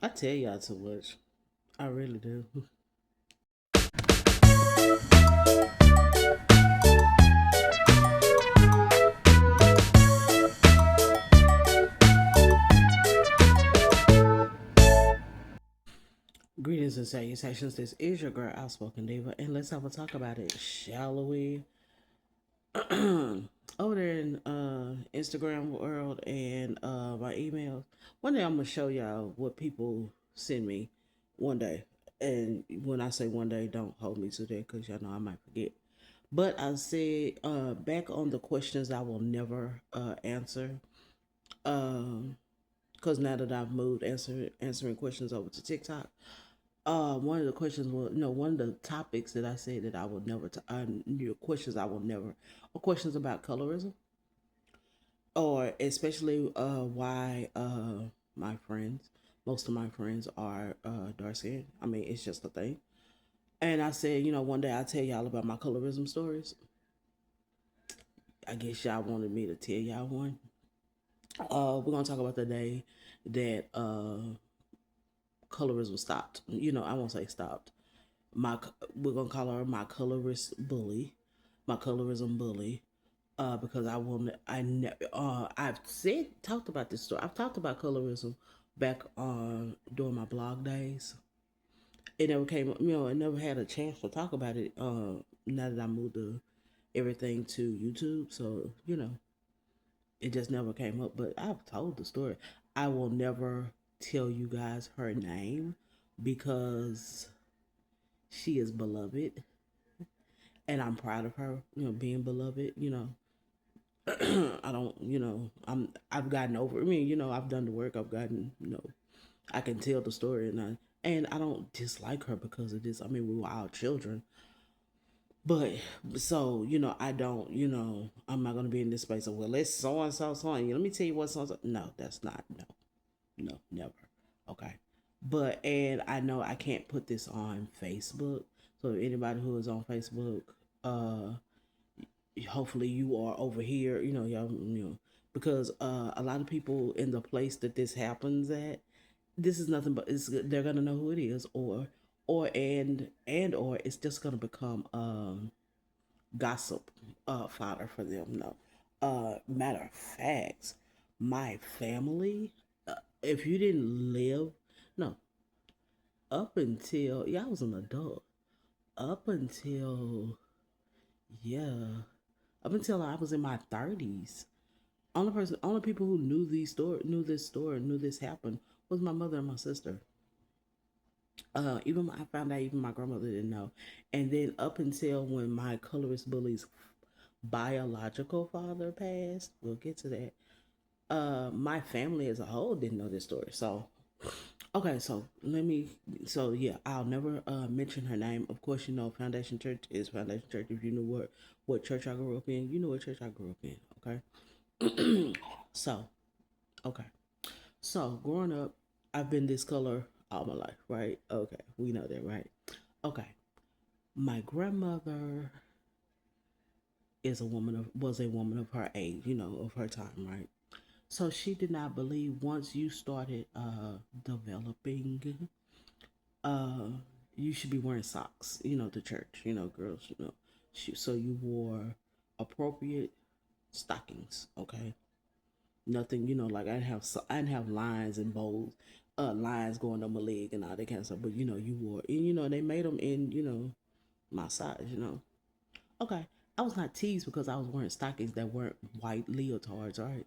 I tell y'all too much. I really do. Greetings and salutations. This is your girl, Outspoken Diva, and let's have a talk about it, shall we? Over there in Instagram world and my emails. One day I'm gonna show y'all what people send me. One day, and when I say one day, don't hold me to that because y'all know I might forget. But I said back on the questions I will never answer. Because now that I've moved answering questions over to TikTok, one of the questions was no one of the topics that I said that I will never questions I will never or questions about colorism or especially why my friends most of my friends are dark skinned. I mean it's just a thing. And I said, one day I'll tell y'all about my colorism stories. I guess y'all wanted me to tell y'all one. We're gonna talk about the day that colorism stopped. I won't say stopped. My we're gonna call her my colorist bully, my colorism bully, because I will. I've said talked about this story. I've talked about colorism back on during my blog days. It never came. I never had a chance to talk about it. Now that I moved everything to YouTube, so it just never came up. But I've told the story. I will never tell you guys her name because she is beloved and I'm proud of her, being beloved, I don't, I've gotten over. I mean, I've done the work. I've gotten, I can tell the story, and I don't dislike her because of this. I mean, we were all children, but so I don't, I'm not gonna be in this space of well, let's so and so so. Let me tell you what so and so. No, that's not no, never. Okay, but and I know I can't put this on Facebook. So anybody who is on Facebook, uh hopefully you are over here, y'all, because a lot of people in the place that this happens at, this is nothing but they're gonna know who it is, or and or it's just gonna become gossip fodder for them. No, matter of fact, my family, if you didn't live, no, up until yeah, I was an adult. Up until yeah, up until I was in my 30s. Only people who knew this story, knew this happened was my mother and my sister. I found out even my grandmother didn't know, and then up until when my colorist bully's biological father passed, we'll get to that. My family as a whole didn't know this story. So, okay, so let me. So yeah, I'll never mention her name. Of course, Foundation Church is Foundation Church. If you knew what church I grew up in, you know what church I grew up in. Okay. So okay. So growing up, I've been this color all my life, right? Okay, we know that, right? Okay. My grandmother was a woman of her age, of her time, right? So she did not believe once you started developing, uh, you should be wearing socks, to church, girls, so you wore appropriate stockings, okay? Nothing, like I didn't have lines and bows, lines going on my leg and all that kind of stuff. But you wore, and they made them in, my size. Okay, I was not teased because I was wearing stockings that weren't white leotards, right?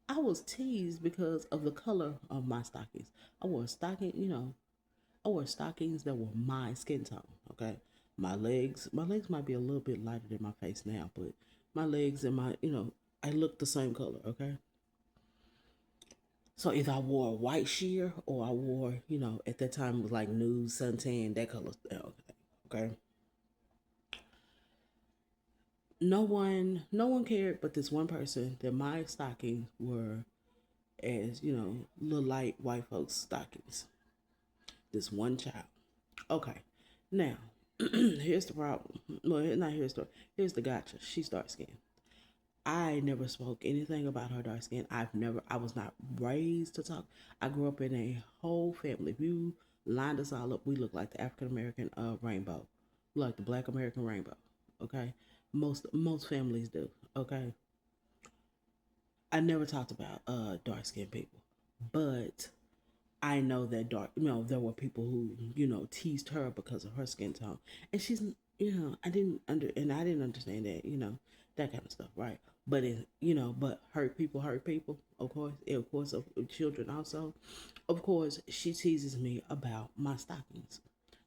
I was teased because of the color of my stockings. I wore I wore stockings that were my skin tone. Okay, my legs might be a little bit lighter than my face now, but my legs and I look the same color. Okay, so either I wore a white sheer or I wore, at that time it was like nude, suntan, that color. Okay. Okay. No one cared but this one person that my stockings were as, little light white folks stockings. This one child. Okay. Now, here's the problem. Well, not here's the gotcha. She's dark skinned. I never spoke anything about her dark skin. I was not raised to talk. I grew up in a whole family. If you lined us all up, we look like the African American rainbow, like the Black American rainbow. Okay, most families do. Okay, I never talked about dark skinned people, but I know that there were people who, teased her because of her skin tone, and she's, I didn't understand that, that kind of stuff, right? But but hurt people, of course, and of course, of children also, of course, she teases me about my stockings,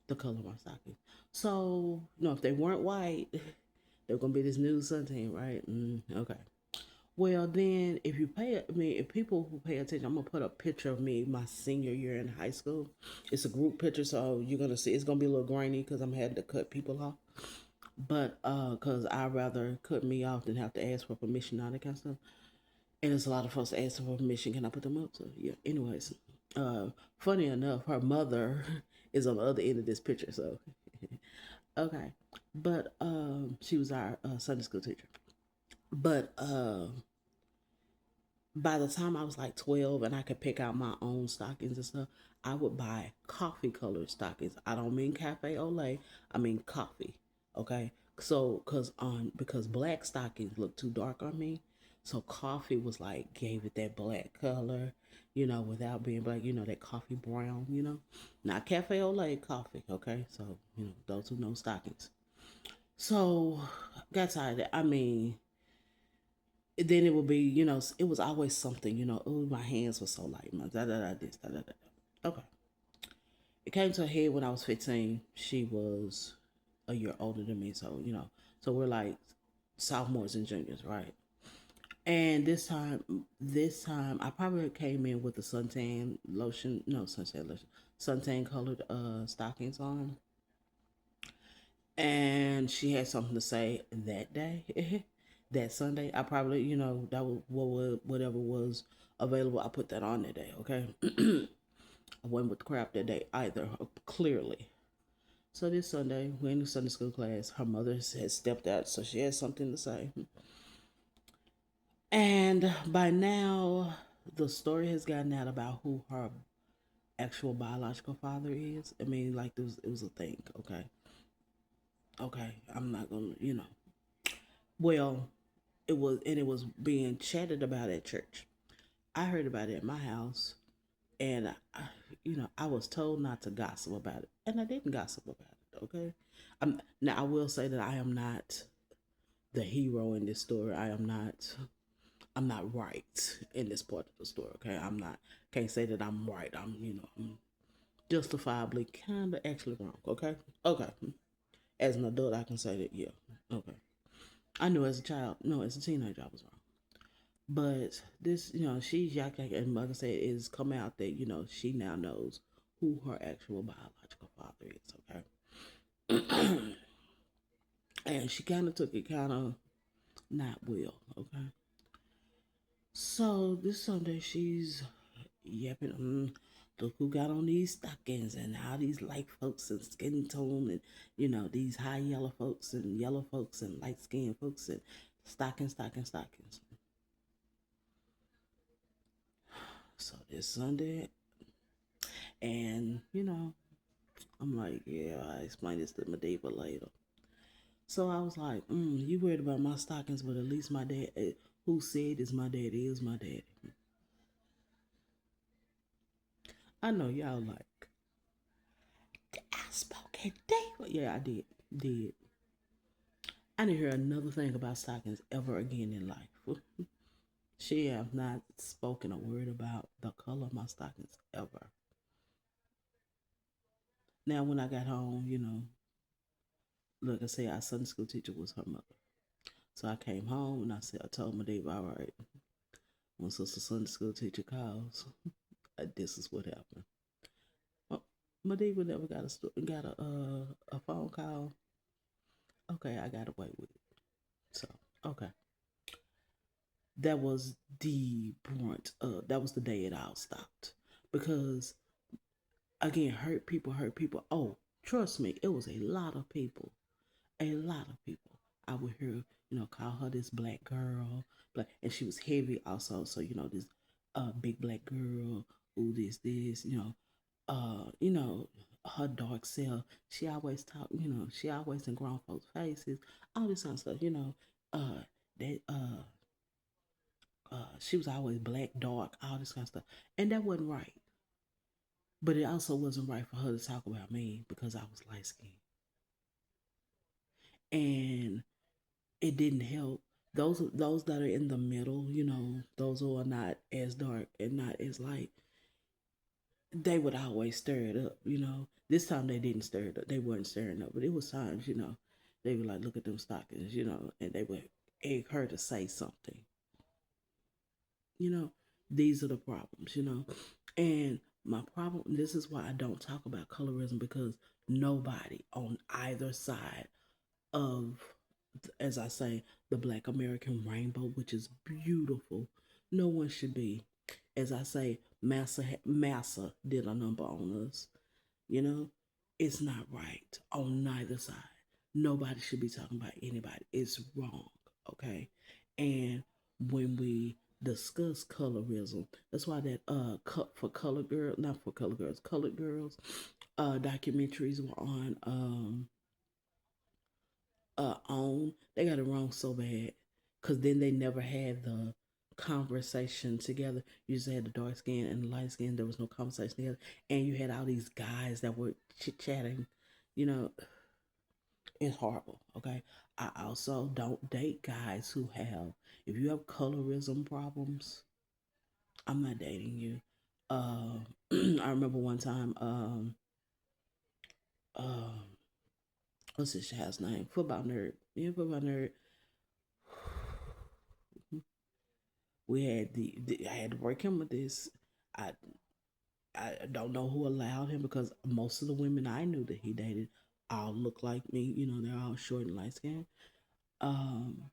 the color of my stockings. So, if they weren't white, they're gonna be this new suntan, right? Okay. Well, then, if you pay, I mean, if people who pay attention, I'm gonna put a picture of me my senior year in high school. It's a group picture, so you're gonna see it's gonna be a little grainy because I'm having to cut people off. But cause I'd rather cut me off than have to ask for permission, all that kind of stuff. And there's a lot of folks asking for permission. Can I put them up? So yeah. Anyways, funny enough, her mother is on the other end of this picture. So okay, but she was our Sunday school teacher. But by the time I was like 12 and I could pick out my own stockings and stuff, I would buy coffee colored stockings. I don't mean cafe au lait, I mean coffee. Okay. So, because black stockings look too dark on me. So, coffee was like, gave it that black color, without being black, that coffee brown, not cafe au lait coffee. Okay. So, those who know stockings. So, got tired of that. I mean, then it would be, it was always something, oh, my hands were so light, my da da da this, da da da. Okay. It came to a head when I was 15. She was a year older than me, so, so we're like sophomores and juniors, right? And this time, I probably came in with the suntan lotion, no, suntan lotion, suntan colored stockings on. And she had something to say that day, that Sunday. I probably, that was whatever was available. I put that on that day. Okay, I wasn't with the crap that day either. Clearly. So this Sunday, we're in the Sunday school class. Her mother has stepped out, so she has something to say. And by now, the story has gotten out about who her actual biological father is. I mean, like it was a thing. Okay, okay. I'm not gonna, Well, it was being chatted about at church. I heard about it at my house, and I was told not to gossip about it, and I didn't gossip about it. Okay, now I will say that I am not the hero in this story. I'm not right in this part of the story. Okay, I'm not. Can't say that I'm right. I'm justifiably kind of actually wrong. Okay, okay. As an adult, I can say that. Yeah. Okay. I knew as a child, no, as a teenager, I was wrong. But this, she's yakking, and like I said, it's come out that she now knows who her actual biological father is. Okay, and she kind of took it kind of not well. Okay, so this Sunday she's yapping. Look who got on these stockings and how these light folks and skin tone and these high yellow folks and light skinned folks and stockings. So this Sunday, and I'm like, yeah, I explained this to Medeva later. So I was like, you worried about my stockings, but at least my dad, who said is my daddy, is my daddy. I know y'all like, I spoke at David. Yeah, I did. Did. I didn't hear another thing about stockings ever again in life. She have not spoken a word about the color of my stockings ever. Now, when I got home, like I said, our Sunday school teacher was her mother. So I came home and I told my Dave, all right, when Sister Sunday school teacher calls, this is what happened. Well, my Dave never got a phone call. Okay, I got away with it. So okay, that was the brunt. That was the day it all stopped because again, hurt people hurt people. Oh, trust me, it was a lot of people. A lot of people I would hear call her this black girl, black, and she was heavy also. So this big black girl, who this, her dark self. She always talk, she always in grown folks' faces, all this kind of stuff, that she was always black, dark, all this kind of stuff, and that wasn't right. But it also wasn't right for her to talk about me because I was light skinned, and it didn't help those that are in the middle. Those who are not as dark and not as light. They would always stir it up. This time they didn't stir it up. They weren't stirring up, but it was times, they would like look at them stockings, and they would egg her to say something. You know, these are the problems. And my problem, this is why I don't talk about colorism because nobody on either side of, as I say, the Black American rainbow, which is beautiful, no one should be. As I say, Massa did a number on us. You know, it's not right on neither side. Nobody should be talking about anybody. It's wrong. Okay. And when we discuss colorism, that's why that for color girl, not for color girls, colored girls, documentaries were on. They got it wrong so bad because then they never had the conversation together. You just had the dark skin and the light skin. There was no conversation together, and you had all these guys that were chit chatting. You know, it's horrible. Okay, I also don't date guys who have. If you have colorism problems, I'm not dating you. I remember one time. Um, what's this child's name? Football nerd. Yeah, football nerd. We had I had to break him with this. I I don't know who allowed him because most of the women I knew that he dated all look like me. They're all short and light skinned. Um,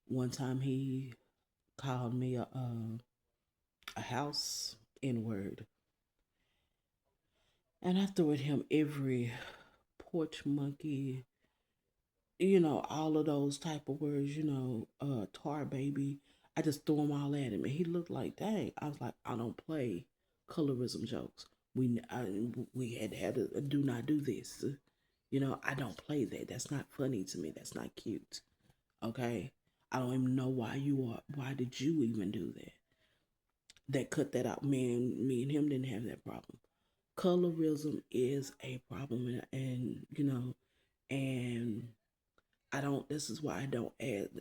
One time he called me a house N word, and I threw at him every porch monkey, all of those type of words, tar baby. I just threw them all at him, and he looked like, dang. I was like, I don't play colorism jokes. We had to do not do this. I don't play that. That's not funny to me. That's not cute. Okay, I don't even know why you are. Why did you even do that? That cut that out. Me and him didn't have that problem. Colorism is a problem, and I don't. This is why I don't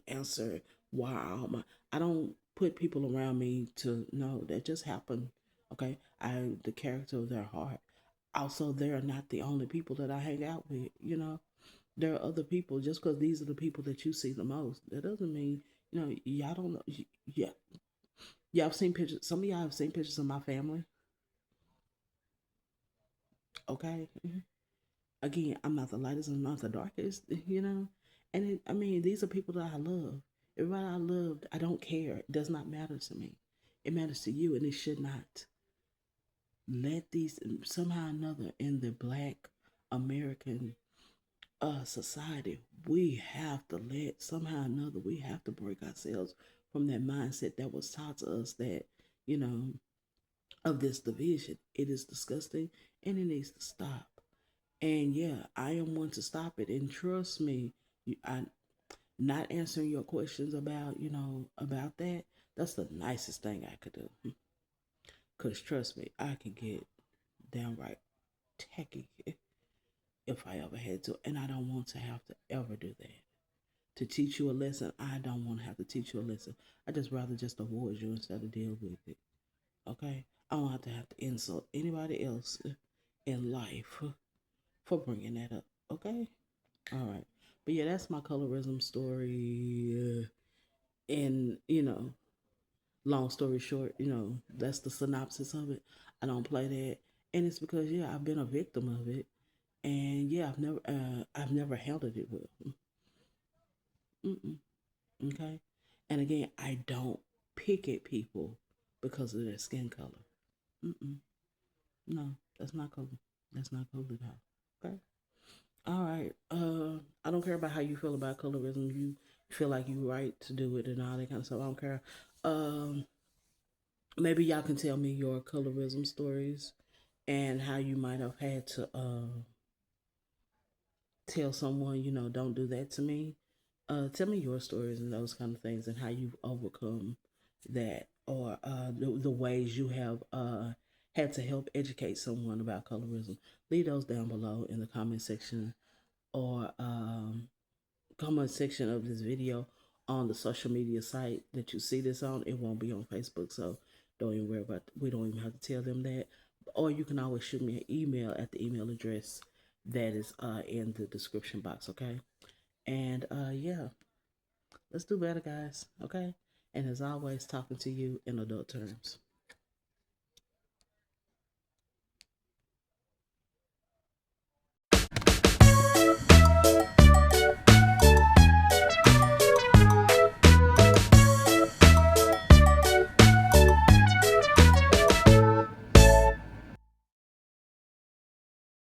answer why all my. I don't put people around me to know that just happened. Okay, the character of their heart. Also, they're not the only people that I hang out with. There are other people. Just because these are the people that you see the most, that doesn't mean y'all don't know. Yeah, y'all have seen pictures. Some of y'all have seen pictures of my family. Okay, again, I'm not the lightest, I'm not the darkest. And I mean, these are people that I love. Everybody I loved, I don't care. It does not matter to me. It matters to you, and it should not. Let these somehow or another in the Black American society, we have to let somehow or another we have to break ourselves from that mindset that was taught to us that you know of this division. It is disgusting, and it needs to stop. And yeah, I am one to stop it. And trust me, I not answering your questions about that. That's the nicest thing I could do. Cause trust me, I could get downright tacky if I ever had to, and I don't want to have to ever do that. To teach you a lesson, I don't want to have to teach you a lesson. I just rather just avoid you instead of deal with it. Okay, I don't have to insult anybody else in life for bringing that up. Okay. All right. But yeah, that's my colorism story. And, long story short, that's the synopsis of it. I don't play that. And it's because, yeah, I've been a victim of it. And yeah, I've never handled it well. Mm-mm, okay. And again, I don't pick at people because of their skin color. Mm-mm. No, that's not cool. That's not cool at all. Okay. All right. I don't care about how you feel about colorism. You feel like you right to do it and all that kind of stuff. I don't care. Um, Maybe y'all can tell me your colorism stories and how you might have had to tell someone, don't do that to me. Tell me your stories and those kind of things and how you've overcome that, or the ways you have had to help educate someone about colorism. Leave those down below in the comment section, or comment section of this video on the social media site that you see this on. It won't be on Facebook, so don't even worry about. We don't even have to tell them that. Or you can always shoot me an email at the email address that is in the description box. Okay, and yeah, let's do better, guys. Okay, and as always, talking to you in adult terms.